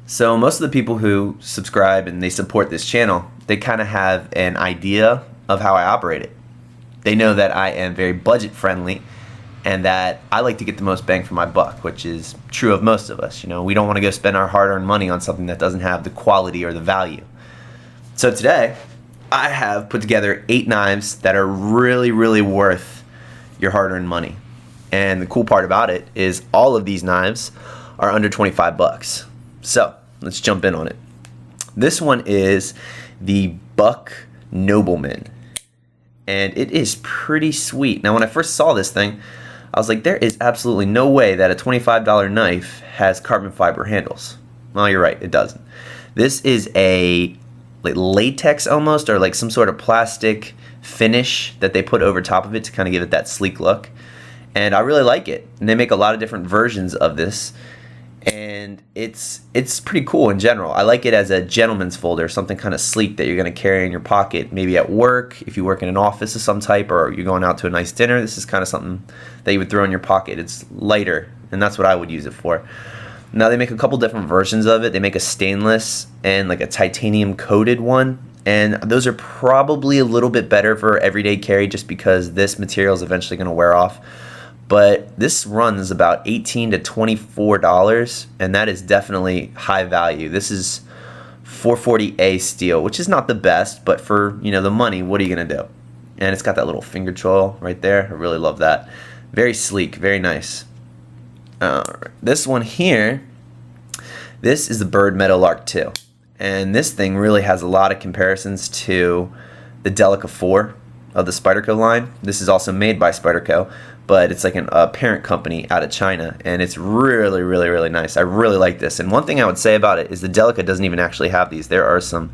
So most of the people who subscribe and they support this channel, they kind of have an idea of how I operate it. They know that I am very budget friendly and that I like to get the most bang for my buck, which is true of most of us. You know, we don't want to go spend our hard-earned money on something that doesn't have the quality or the value. So today, I have put together 8 knives that are really, really worth your hard-earned money. And the cool part about it is all of these knives are under 25 bucks. So let's jump in on it. This one is the Buck Nobleman, and it is pretty sweet. Now when I first saw this thing, I was like, there is absolutely no way that a $25 knife has carbon fiber handles. Well, you're right, it doesn't. This is a like latex almost, or like some sort of plastic finish that they put over top of it to kind of give it that sleek look. And I really like it. And they make a lot of different versions of this. And it's pretty cool in general. I like it as a gentleman's folder, something kind of sleek that you're going to carry in your pocket, maybe at work, if you work in an office of some type, or you're going out to a nice dinner. This is kind of something that you would throw in your pocket. It's lighter, and that's what I would use it for. Now they make a couple different versions of it. They make a stainless and like a titanium coated one, and those are probably a little bit better for everyday carry just because this material is eventually going to wear off. But this runs about $18 to $24, and that is definitely high value. This is 440A steel, which is not the best, but for, you know, the money, what are you gonna do? And it's got that little finger choil right there. I really love that. Very sleek, very nice. This one here, this is the Byrd Meadowlark 2, and this thing really has a lot of comparisons to the Delica 4 of the Spyderco line. This is also made by Spyderco, but it's like a parent company out of China, and it's really, really, really nice. I really like this. And one thing I would say about it is the Delica doesn't even actually have these. There are some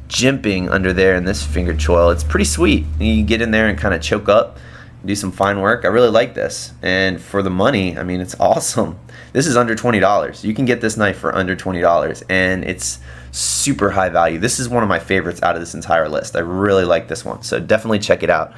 jimping under there in this finger choil. It's pretty sweet. You get in there and kind of choke up, do some fine work. I really like this. And for the money, I mean, it's awesome. This is under $20. You can get this knife for under $20, and it's super high value. This is one of my favorites out of this entire list. I really like this one, so definitely check it out.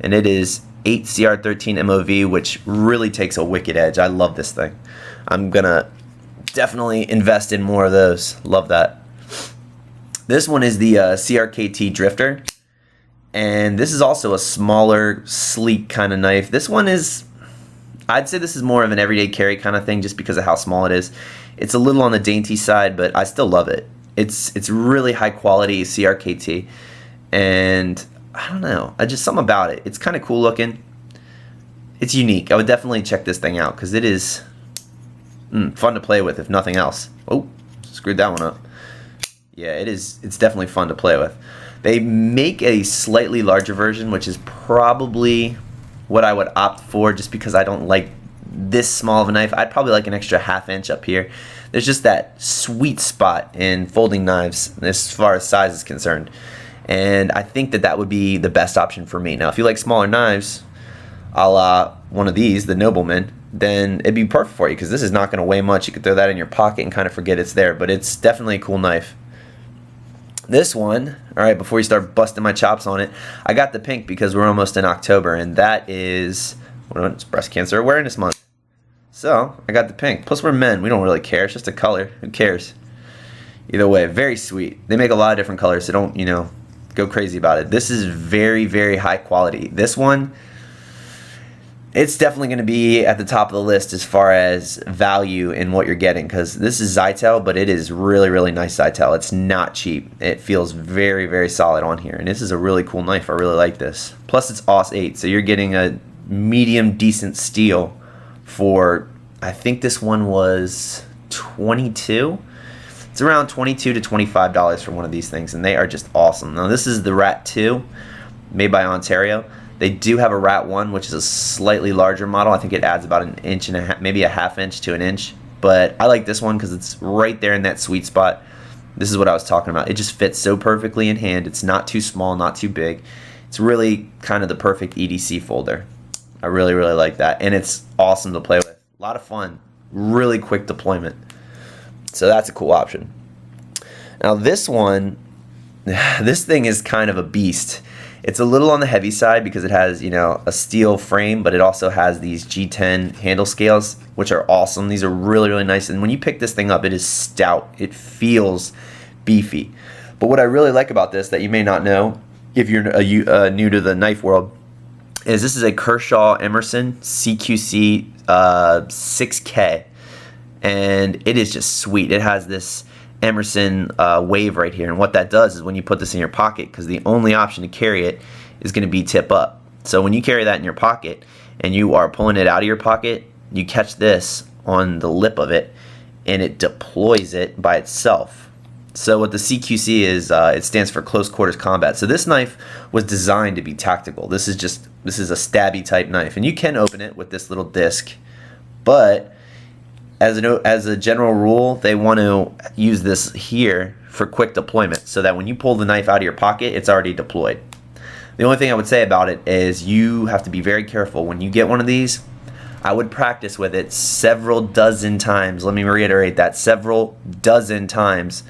And it is 8 CR13 MOV, which really takes a wicked edge. I love this thing. I'm gonna definitely invest in more of those. Love that. This one is the CRKT Drifter, and this is also a smaller, sleek kind of knife. This one is, I'd say this is more of an everyday carry kind of thing just because of how small it is. It's a little on the dainty side, but I still love it. It's really high quality CRKT, and I don't know, just something about it. It's kind of cool looking. It's unique. I would definitely check this thing out because it is fun to play with, if nothing else. Oh, screwed that one up. Yeah, it is. It's definitely fun to play with. They make a slightly larger version, which is probably what I would opt for just because I don't like this small of a knife. I'd probably like an extra ½ inch up here. There's just that sweet spot in folding knives as far as size is concerned. And I think that that would be the best option for me. Now, if you like smaller knives, a la one of these, the Nobleman, then it'd be perfect for you because this is not going to weigh much. You could throw that in your pocket and kind of forget it's there, but it's definitely a cool knife. This one, all right, before you start busting my chops on it, I got the pink because we're almost in October, and that is, it's Breast Cancer Awareness Month. So I got the pink. Plus we're men. We don't really care. It's just a color. Who cares? Either way, very sweet. They make a lot of different colors, so don't, you know, go crazy about it. This is very, very high quality. This one, it's definitely going to be at the top of the list as far as value in what you're getting because this is Zytel, but it is really, really nice Zytel. It's not cheap. It feels very, very solid on here, and this is a really cool knife. I really like this. Plus it's AUS 8, so you're getting a medium decent steel for, I think this one was $22. It's around $22 to $25 for one of these things, and they are just awesome. Now this is the Rat 2, made by Ontario. They do have a Rat 1, which is a slightly larger model. I think it adds about 1.5 inches, maybe a ½ inch to 1 inch. But I like this one because it's right there in that sweet spot. This is what I was talking about. It just fits so perfectly in hand. It's not too small, not too big. It's really kind of the perfect EDC folder. I really, really like that. And it's awesome to play with. A lot of fun. Really quick deployment. So that's a cool option. Now this one, this thing is kind of a beast. It's a little on the heavy side because it has, you know, a steel frame, but it also has these G10 handle scales, which are awesome. These are really, really nice. And when you pick this thing up, it is stout. It feels beefy. But what I really like about this that you may not know if you're new to the knife world is this is a Kershaw Emerson CQC6k. And it is just sweet. It has this Emerson wave right here, and what that does is when you put this in your pocket, because the only option to carry it is going to be tip up. So when you carry that in your pocket and you are pulling it out of your pocket, you catch this on the lip of it and it deploys it by itself. So what the CQC is, it stands for close quarters combat. So this knife was designed to be tactical. This is a stabby type knife, and you can open it with this little disc, but as a general rule, they want to use this here for quick deployment so that when you pull the knife out of your pocket, it's already deployed. The only thing I would say about it is you have to be very careful. When you get one of these, I would practice with it several dozen times. Let me reiterate that, several dozen times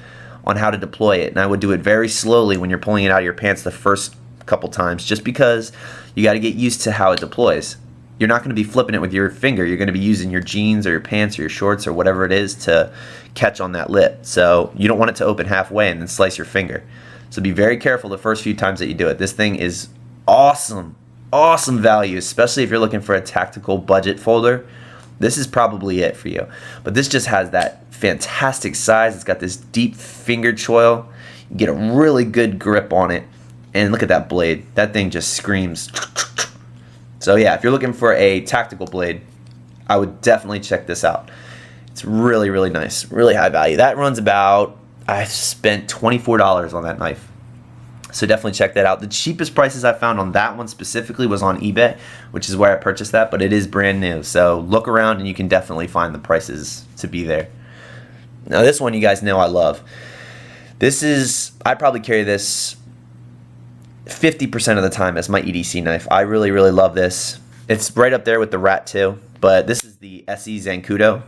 on how to deploy it. And I would do it very slowly when you're pulling it out of your pants the first couple times, just because you got to get used to how it deploys. You're not going to be flipping it with your finger. You're going to be using your jeans or your pants or your shorts or whatever it is to catch on that lip. So you don't want it to open halfway and then slice your finger. So be very careful the first few times that you do it. This thing is awesome, awesome value, especially if you're looking for a tactical budget folder. This is probably it for you. But this just has that fantastic size. It's got this deep finger choil. You get a really good grip on it. And look at that blade. That thing just screams. So yeah, if you're looking for a tactical blade, I would definitely check this out. It's really, really nice, really high value. That runs about, I spent $24 on that knife. So definitely check that out. The cheapest prices I found on that one specifically was on eBay, which is where I purchased that, but it is brand new. So look around and you can definitely find the prices to be there. Now this one you guys know I love. This is, I probably carry this 50% of the time as my EDC knife. I really, really love this. It's right up there with the Rat 2, but this is the Esee Zancudo,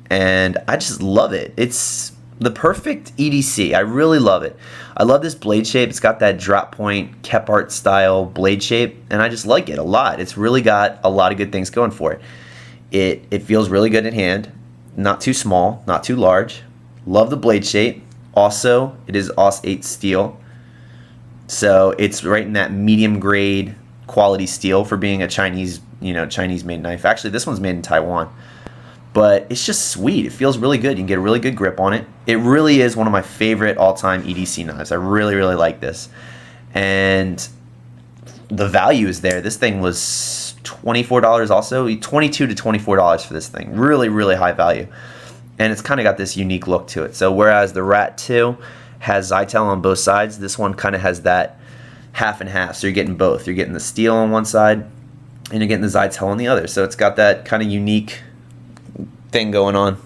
and I just love it. It's the perfect EDC. I really love it. I love this blade shape. It's got that drop point Kephart style blade shape, and I just like it a lot. It's really got a lot of good things going for it. It feels really good in hand. Not too small, not too large. Love the blade shape. Also, it is AUS 8 steel. So it's right in that medium grade quality steel for being a Chinese made knife. Actually, this one's made in Taiwan. But it's just sweet. It feels really good. You can get a really good grip on it. It really is one of my favorite all-time EDC knives. I really, really like this. And the value is there. This thing was $24 also. $22 to $24 for this thing. Really, really high value. And it's kind of got this unique look to it. So whereas the Rat 2 has Zytel on both sides, this one kind of has that half and half. So you're getting both. You're getting the steel on one side and you're getting the Zytel on the other. So it's got that kind of unique thing going on.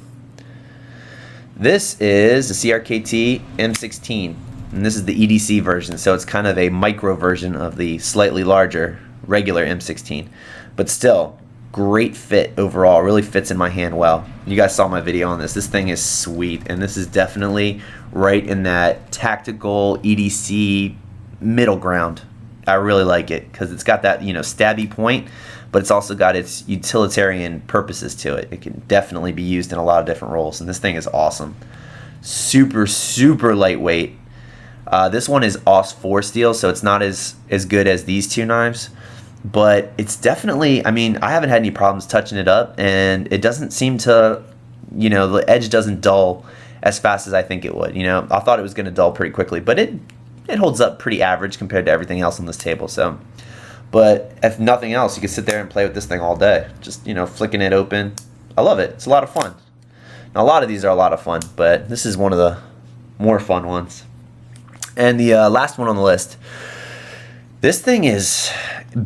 This is the CRKT M16, and this is the EDC version. So it's kind of a micro version of the slightly larger regular M16, but still great fit overall. Really fits in my hand well. You guys saw my video on this. This thing is sweet, and this is definitely right in that tactical EDC middle ground. I really like it because it's got that, stabby point, but it's also got its utilitarian purposes to it. It can definitely be used in a lot of different roles, and this thing is awesome. Super, super lightweight. This one is AUS 4 steel, so it's not as good as these two knives, but it's definitely, I haven't had any problems touching it up, and it doesn't seem to, the edge doesn't dull as fast as I think it would. I thought it was going to dull pretty quickly, but it holds up pretty average compared to everything else on this table. So, but if nothing else, you can sit there and play with this thing all day, just flicking it open. I love it. It's a lot of fun. Now, a lot of these are a lot of fun, but this is one of the more fun ones. And the last one on the list, this thing is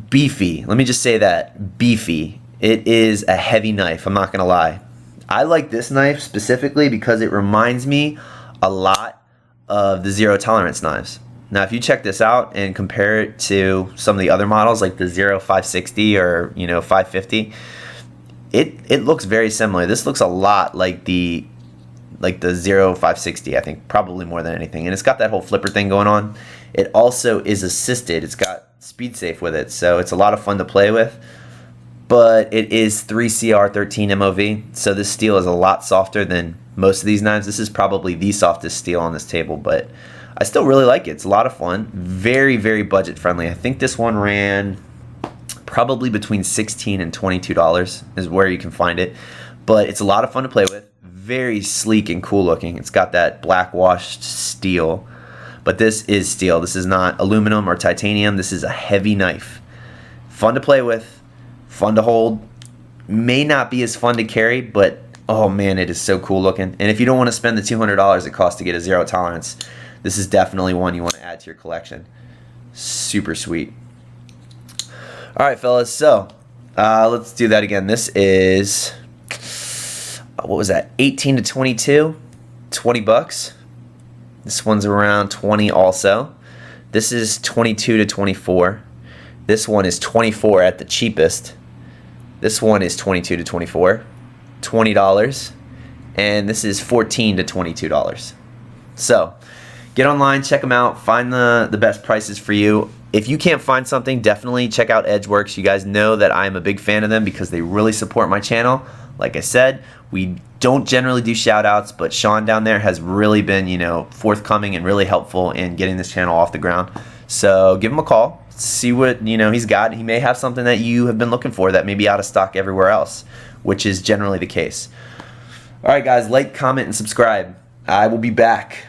beefy. Let me just say that, beefy. It is a heavy knife, I'm not gonna lie. I like this knife specifically because it reminds me a lot of the zero tolerance knives. Now, if you check this out and compare it to some of the other models like the 0560 or 550, it looks very similar. This looks a lot like the 0560, I think, probably more than anything. And it's got that whole flipper thing going on. It also is assisted. It's got speed safe with it, so it's a lot of fun to play with. But it is 3CR13 MOV, so this steel is a lot softer than most of these knives. This is probably the softest steel on this table, but I still really like it. It's a lot of fun. Very, very budget friendly. I think this one ran probably between $16 and $22 is where you can find it. But it's a lot of fun to play with. Very sleek and cool looking. It's got that black washed steel. But this is steel. This is not aluminum or titanium. This is a heavy knife. Fun to play with. Fun to hold. May not be as fun to carry, but oh man, it is so cool looking. And if you don't want to spend the $200 it costs to get a zero tolerance, this is definitely one you want to add to your collection. Super sweet. Alright fellas, so let's do that again. This is, what was that, 18 to 22, 20 bucks. This one's around 20 also. This is 22 to 24. This one is 24 at the cheapest. This one is 22 to 24, $20. And this is 14 to $22. So get online, check them out, find the best prices for you. If you can't find something, definitely check out Edgeworks. You guys know that I'm a big fan of them because they really support my channel. Like I said, we don't generally do shout outs, but Sean down there has really been, you know, forthcoming and really helpful in getting this channel off the ground. So give him a call, see what, you know, he's got. He may have something that you have been looking for that may be out of stock everywhere else, which is generally the case. All right, guys, like, comment, and subscribe. I will be back